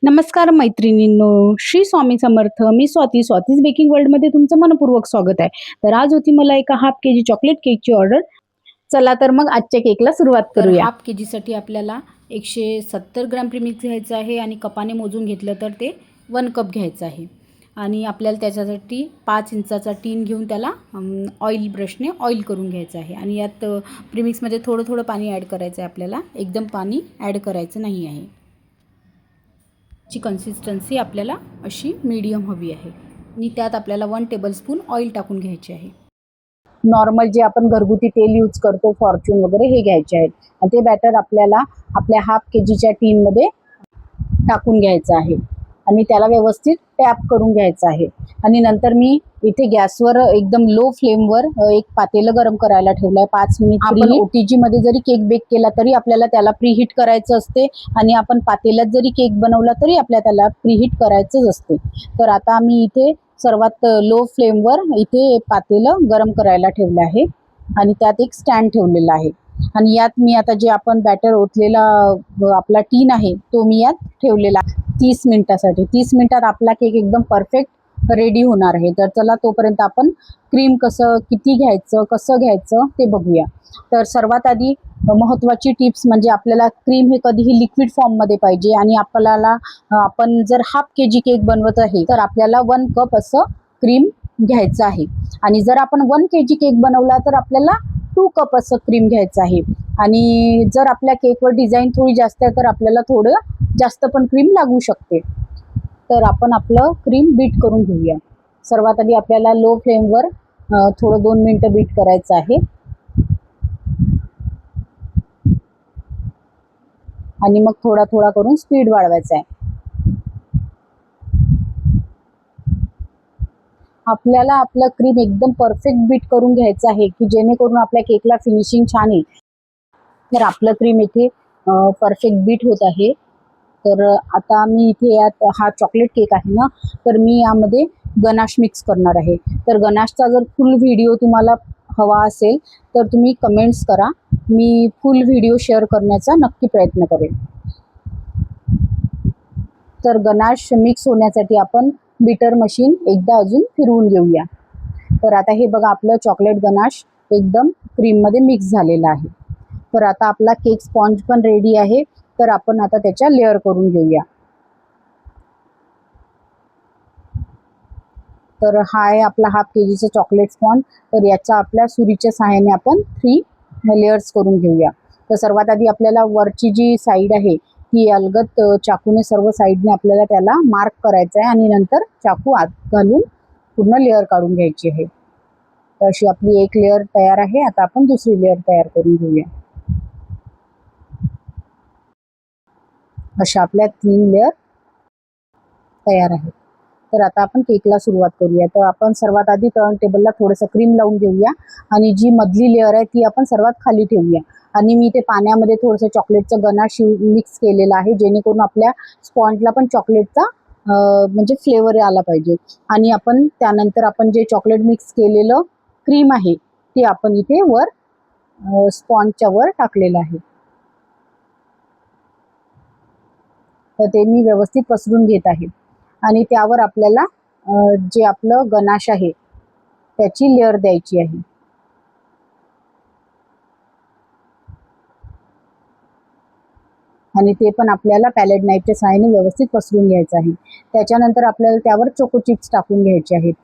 नमस्कार मैत्रिणींनो, श्री स्वामी समर्थ. मी स्वातीज बेकिंग वर्ल्डमध्ये तुमचं मनपूर्वक स्वागत आहे. तर आज होती मला एका हाफ केजी चॉकलेट केकची ऑर्डर. चला तर मग आजच्या केकला सुरुवात करूया. हाफ केजीसाठी आपल्याला 170 ग्रॅम प्रीमिक्स घ्यायचं आहे आणि कपाने मोजून घेतलं तर ते 1 कप घ्यायचं आहे. आणि आपल्याला त्याच्यासाठी 5 इंचाचा टीन घेऊन त्याला ऑइल ब्रशने ऑइल करून घ्यायचं आहे. आणि यात प्रीमिक्समध्ये थोडं थोडं पाणी ॲड करायचं आहे आपल्याला, एकदम पाणी ॲड करायचं नाही आहे. ची कन्सिस्टन्सी आपल्याला अशी मीडियम हवी आहे आणि त्यात आपल्याला 1 टेबलस्पून ऑइल टाकून घ्यायचे आहे. नॉर्मल जे आपण घरगुती तेल यूज करतो, फॉर्च्यून वगैरे, हे घ्यायचे आहेत. आणि ते बॅटर आपल्याला आपल्या हाफ केजीच्या टीनमध्ये टाकून घ्यायचं आहे आणि त्याला व्यवस्थित टॅप करून घ्यायचं आहे. आणि नंतर मी इथे गॅसवर एकदम लो फ्लेमवर एक पातेलं गरम करायला ठेवलं आहे. 5 मिनिट. आपण OTG मध्ये जरी केक बेक केला तरी आपल्याला त्याला प्रीहीट करायचं असते आणि आपण पातेल्यात जरी केक बनवला तरी आपल्याला त्याला प्रीहीट करायचंच असते. तर आता मी इथे सर्वात लो फ्लेमवर इथे पातेलं गरम करायला ठेवलं आहे आणि त्यात एक स्टँड ठेवलेला आहे. आणि यात मी आता जे आपण बॅटर ओतलेला आपला टीन आहे तो मी यात ठेवलेला 30 मिनिटासाठी. 30 मिनिटात आपला केक एकदम परफेक्ट रेडी होणार आहे. तर चला तोपर्यंत आपण क्रीम किती घ्यायचं, कसं घ्यायचं ते बघूया. तर सर्वात आधी महत्त्वाची टिप्स म्हणजे आपल्याला क्रीम हे कधीही लिक्विड फॉर्ममध्ये पाहिजे. आणि आपल्याला आपण जर हाफ केजी केक बनवत आहे तर आपल्याला 1 कप असं क्रीम घ्यायचं आहे. आणि जर आपण 1 केजी केक बनवला तर आपल्याला 2 कप असं क्रीम घ्यायचं आहे. आणि जर आपल्या केकवर डिझाईन थोडी जास्त आहे तर आपल्याला थोडं जास्त पण क्रीम लागू शकते. तर आपण आपलं क्रीम बीट करून घेऊया. सर्वात आधी आपल्याला लो फ्लेमवर थोडं 2 मिनिटं बीट करायचं आहे. आणि मग थोडा थोडा करून स्पीड वाढवायचा आहे. आपल्याला आपलं क्रीम एकदम परफेक्ट बीट करून घ्यायचं आहे की जेणेकरून आपल्या केकला फिनिशिंग छान येईल. तर आपलं क्रीम इथे परफेक्ट बीट होत आहे. तर आता मी इथे यात हा चॉकलेट केक आहे ना, तर मी यामध्ये गनाश मिक्स करणार आहे. तर गनाशचा जर फुल व्हिडिओ तुम्हाला हवा असेल तर तुम्ही कमेंट्स करा, मी फुल व्हिडिओ शेअर करण्याचा नक्की प्रयत्न करेन. तर गनाश मिक्स होण्यासाठी आपण बीटर मशीन एकदा अजून फिरवून घेऊया. तर आता हे बघा, आपलं चॉकलेट गनाश एकदम क्रीममध्ये मिक्स झालेलं आहे. तर आता आपला केक स्पॉन्ज पण रेडी आहे. तर आपण आता त्याच्या लेअर करून घेऊया. तर हा आहे आपला हाफ केजीचा चॉकलेट स्पॉन्ज. तर याच्या आपल्या सुरीच्या सहाय्याने आपण 3 लेयर्स करून घेऊया. तर सर्वात आधी आपल्याला वरची जी साईड आहे ती अलगद चाकूने सर्व साईडने आपल्याला त्याला मार्क करायचं आहे आणि नंतर चाकू आत घालून पूर्ण लेअर काढून घ्यायची आहे. तर अशी आपली एक लेअर तयार आहे. आता आपण दुसरी लेअर तयार करून घेऊया. अशा आपल्या 3 लेअर तयार आहेत. तर आता आपण केकला सुरुवात करूया. तर आपण सर्वात आधी टर्न टेबलला थोडंसं क्रीम लावून घेऊया आणि जी मधली लेअर आहे ती आपण सर्वात खाली ठेवूया. आणि मी इथे पाण्यामध्ये थोडंसं चॉकलेटचं गनाश मिक्स केलेलं आहे जेणेकरून आपल्या स्पॉन्जला पण चॉकलेटचा म्हणजे फ्लेवर आला पाहिजे. आणि आपण त्यानंतर आपण जे चॉकलेट मिक्स केलेलं क्रीम आहे ते आपण इथे वर स्पॉन्जच्या वर टाकलेलं आहे. तर ते मी व्यवस्थित पसरून घेत आहे. आणि त्यावर आपल्याला जे आपलं गनाश आहे त्याची लेअर द्यायची आहे. आणि ते पण आपल्याला पॅलेट नाईफच्या सहाय्याने व्यवस्थित पसरून घ्यायचं आहे. त्याच्यानंतर आपल्याला त्यावर चोको चिप्स टाकून घ्यायचे आहेत.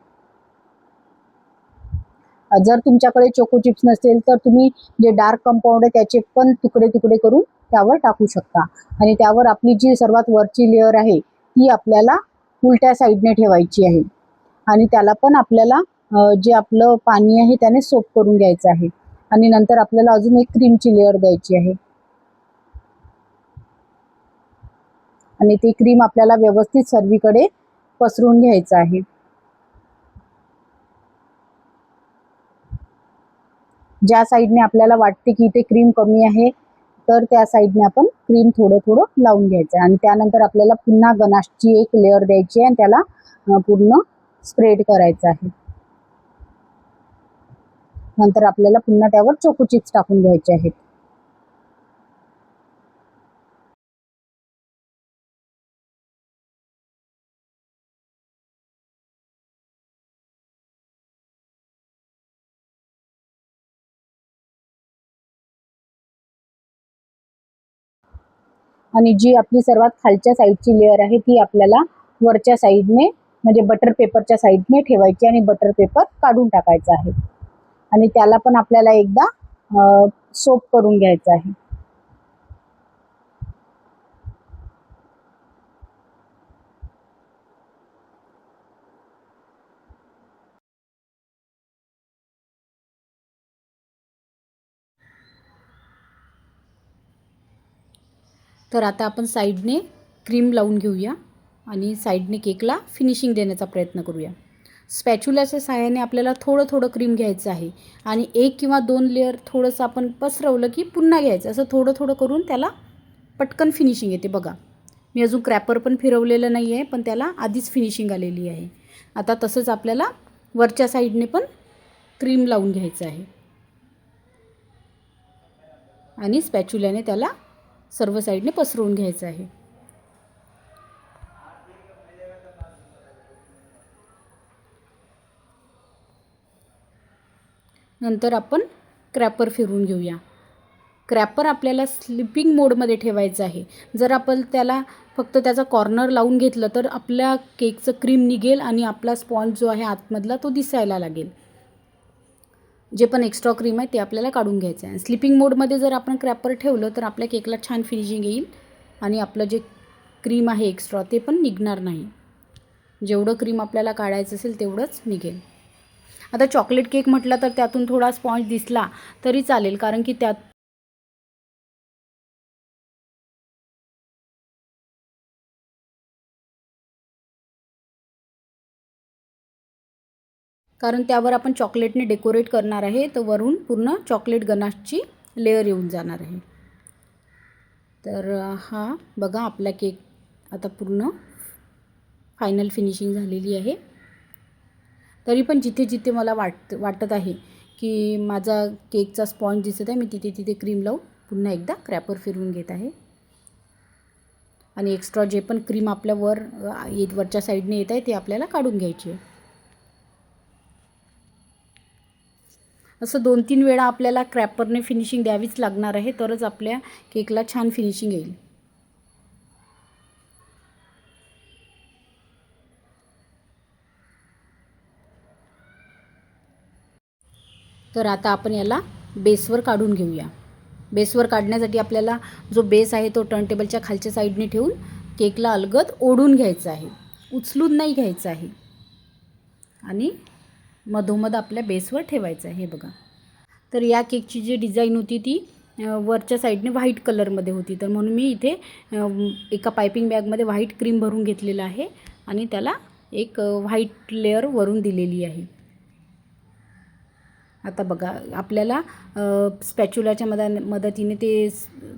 जर तुमच्याकडे चोको चिप्स नसेल तर तुम्ही जे डार्क कंपाऊंड आहे त्याचे पण तुकडे तुकडे करून त्यावर टाकू शकता. आणि त्यावर आपली जी सर्वात वरची लेअर आहे ती आपल्याला उलट्या साईडने ठेवायची आहे. आणि त्याला पण आपल्याला जे आपलं पाणी आहे त्याने सोप करून घ्यायचं आहे. आणि नंतर आपल्याला अजून एक क्रीमची लेअर द्यायची आहे. आणि ती क्रीम आपल्याला व्यवस्थित सर्वीकडे पसरून घ्यायचं आहे. ज्या साईडने आपल्याला वाटते की इथे क्रीम कमी आहे तर त्या साईडने आपण क्रीम थोडं थोडं लावून घ्यायचं आहे. आणि त्यानंतर आपल्याला पुन्हा गनाशची एक लेअर द्यायची आहे आणि त्याला पूर्ण स्प्रेड करायचं आहे. नंतर आपल्याला पुन्हा त्यावर चोको चिप्स टाकून घ्यायचे आहेत. आणि जी आपली सर्वात खालच्या साईडची लेअर आहे ती आपल्याला वरच्या साईडने म्हणजे बटर पेपरच्या साईडने ठेवायची आणि बटर पेपर काढून टाकायचा आहे. आणि त्याला पण आपल्याला एकदा सोप करून घ्यायचं आहे. तर आता आपण साईडने क्रीम लावून घेऊया आणि साईडने केकला फिनिशिंग देण्याचा प्रयत्न करूया. स्पॅच्युलाच्या सहाय्याने आपल्याला थोडं थोडं क्रीम घ्यायचं आहे आणि 1 किंवा 2 लेअर थोडंसं आपण पसरवलं की पुन्हा घ्यायचं. असं थोडं थोडं करून त्याला पटकन फिनिशिंग येते. बघा, मी अजून क्रॅपर पण फिरवलेलं नाही आहे, पण त्याला आधीच फिनिशिंग आलेली आहे. आता तसंच आपल्याला वरच्या साईडने पण क्रीम लावून घ्यायचं आहे आणि स्पॅच्युलाने त्याला सर्व साईडने पसरवून घ्यायचं आहे. नंतर आपण क्रॅपर फिरवून घेऊया. क्रॅपर आपल्याला स्लिपिंग मोडमध्ये ठेवायचं आहे. जर आपण त्याला फक्त त्याचा कॉर्नर लावून घेतलं तर आपल्या केकचं क्रीम निघेल आणि आपला स्पॉन्ज जो आहे आतमधला तो दिसायला लागेल. जे पण एक्स्ट्रा क्रीम आहे ते आपल्याला काढून घ्यायचं आहे. स्लिपिंग मोडमध्ये जर आपण क्रॅपर ठेवलं तर आपल्या केकला छान फिनिशिंग येईल आणि आपलं जे क्रीम आहे एक्स्ट्रा ते पण निघणार नाही. जेवढं क्रीम आपल्याला काढायचं असेल तेवढंच निघेल. आता चॉकलेट केक म्हटलं तर त्यातून थोडा स्पॉन्ज दिसला तरी चालेल, कारण की त्यावर आपण चॉकलेटने डेकोरेट करणार आहे, तर वरून पूर्ण चॉकलेट गनाशची लेअर येऊन जाणार आहे. तर हा बघा, आपला केक आता पूर्ण फायनल फिनिशिंग झालेली आहे. तरी पण जिथे जिथे मला वाटत आहे की माझा केकचा स्पॉन्ज दिसत आहे, मी तिथे तिथे क्रीम लावून पुन्हा एकदा क्रॅपर फिरवून घेत आहे. आणि एक्स्ट्रा जे पण क्रीम आपल्या वरच्या साईडने येत आहे ते आपल्याला काढून घ्यायची आहे. असं 2-3 वेळा आपल्याला क्रॅपरने फिनिशिंग द्यावीच लागणार आहे, तरच आपल्या केकला छान फिनिशिंग येईल. तर आता आपण याला बेसवर काढून घेऊया. बेसवर काढण्यासाठी आपल्याला जो बेस आहे तो टर्नटेबलच्या खालच्या साईडने ठेवून केकला अलगद ओढून घ्यायचा आहे, उचलून नाही घ्यायचं आहे. आणि मधोमध आपल्या बेसवर ठेवायचं आहे. हे बघा, तर या केकची जी डिझाईन होती ती वरच्या साईडने व्हाईट कलरमध्ये होती, तर म्हणून मी इथे एका पायपिंग बॅगमध्ये व्हाईट क्रीम भरून घेतलेलं आहे आणि त्याला एक व्हाईट लेअर वरून दिलेली आहे. आता बघा, आपल्याला स्पॅच्युलाच्या मदतीने ते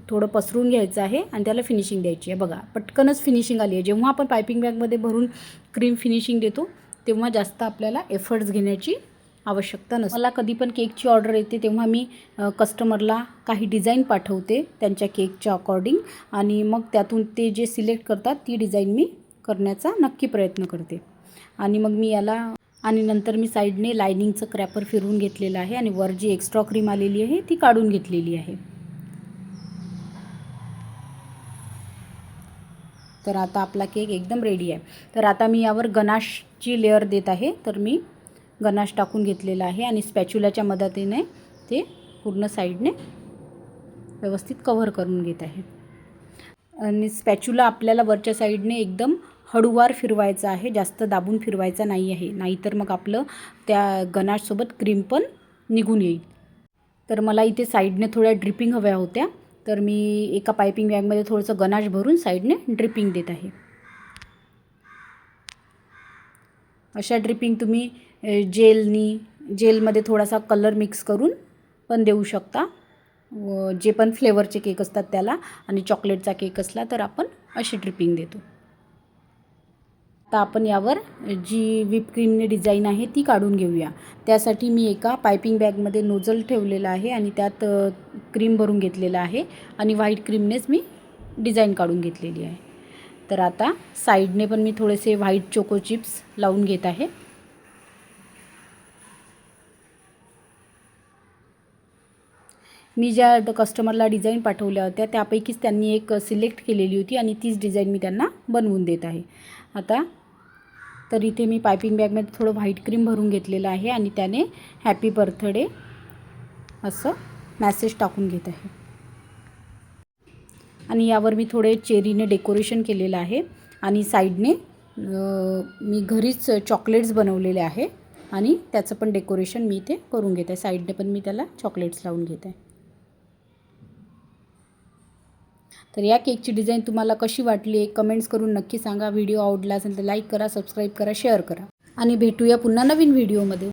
थोडं पसरून घ्यायचं आहे आणि त्याला फिनिशिंग द्यायची आहे. बघा, पटकनच फिनिशिंग आली आहे. जेव्हा आपण पायपिंग बॅगमध्ये भरून क्रीम फिनिशिंग देतो तेव्हा जास्त आपल्याला एफर्ट्स घेण्याची आवश्यकता नसते. मला कधी पण केकची ऑर्डर येते तेव्हा मी कस्टमरला काही डिझाईन पाठवते त्यांच्या केकच्या अकॉर्डिंग, आणि मग त्यातून ते जे सिलेक्ट करतात ती डिझाईन मी करण्याचा नक्की प्रयत्न करते. आणि मग मी याला नंतर मी साईडने लायनिंगचं क्रॅपर फिरवून घेतलेलं आहे आणि वर जी एक्स्ट्रा क्रीम आलेली आहे ती काढून घेतलेली आहे. तर आता आपला केक एकदम रेडी आहे. तर आता मी यावर गनाशची लेअर देत आहे. तर मी गनाश टाकून घेतलेला आहे आणि स्पॅच्युलाच्या मदतीने ते पूर्ण साईडने व्यवस्थित कव्हर करून घेत आहे. आणि स्पॅच्युला आपल्याला वरच्या साईडने एकदम हळूवार फिरवायचा आहे, जास्त दाबून फिरवायचा नाही आहे, नाहीतर मग आपलं त्या गनाशसोबत क्रीम पण निघून येईल. तर मला इथे साईडने थोड्या ड्रिपिंग हव्या होत्या, तर मी एका पायपिंग बॅगमध्ये थोडंसं गनाश भरून साईडने ड्रिपिंग देत आहे. अशा ड्रिपिंग तुम्ही जेलमध्ये थोडासा कलर मिक्स करून पण देऊ शकता, जे पण फ्लेवरचे केक असतात त्याला. आणि चॉकलेटचा केक असला तर आपण अशी ड्रिपिंग देतो. आता आपण यावर जी व्हिप क्रीमने डिझाईन आहे ती काढून घेऊया. त्यासाठी मी एका पायपिंग बॅगमध्ये नोझल ठेवलेला आहे आणि त्यात क्रीम भरून घेतलेला आहे आणि व्हाईट क्रीमनेच मी डिझाईन काढून घेतलेली आहे. तर आता साईडने पण मी थोडेसे व्हाईट चोको चिप्स लावून घेत आहे. मी ज्या कस्टमरला डिझाईन पाठवल्या होत्या त्यापैकीच त्यांनी एक सिलेक्ट केलेली होती आणि तीच डिझाईन मी त्यांना बनवून देत आहे. आता तर इथे मी पायपिंग बॅगमध्ये थोडं व्हाईट क्रीम भरून घेतलेलं आहे आणि त्याने हॅपी बर्थडे असं मॅसेज टाकून घेत आहे. आणि यावर मी थोडे चेरीने डेकोरेशन केलेलं आहे आणि साईडने मी घरीच चॉकलेट्स बनवलेले आहे आणि त्याचं पण डेकोरेशन मी इथे करून घेत आहे. साईडने पण मी त्याला चॉकलेट्स लावून घेत आहे. तर या केकची डिझाईन तुम्हाला कशी वाटली कमेंट्स करून नक्की सांगा. व्हिडिओ आवडला असेल तर लाईक करा, सबस्क्राईब करा, शेअर करा आणि भेटूया पुन्हा नवीन व्हिडिओमध्ये.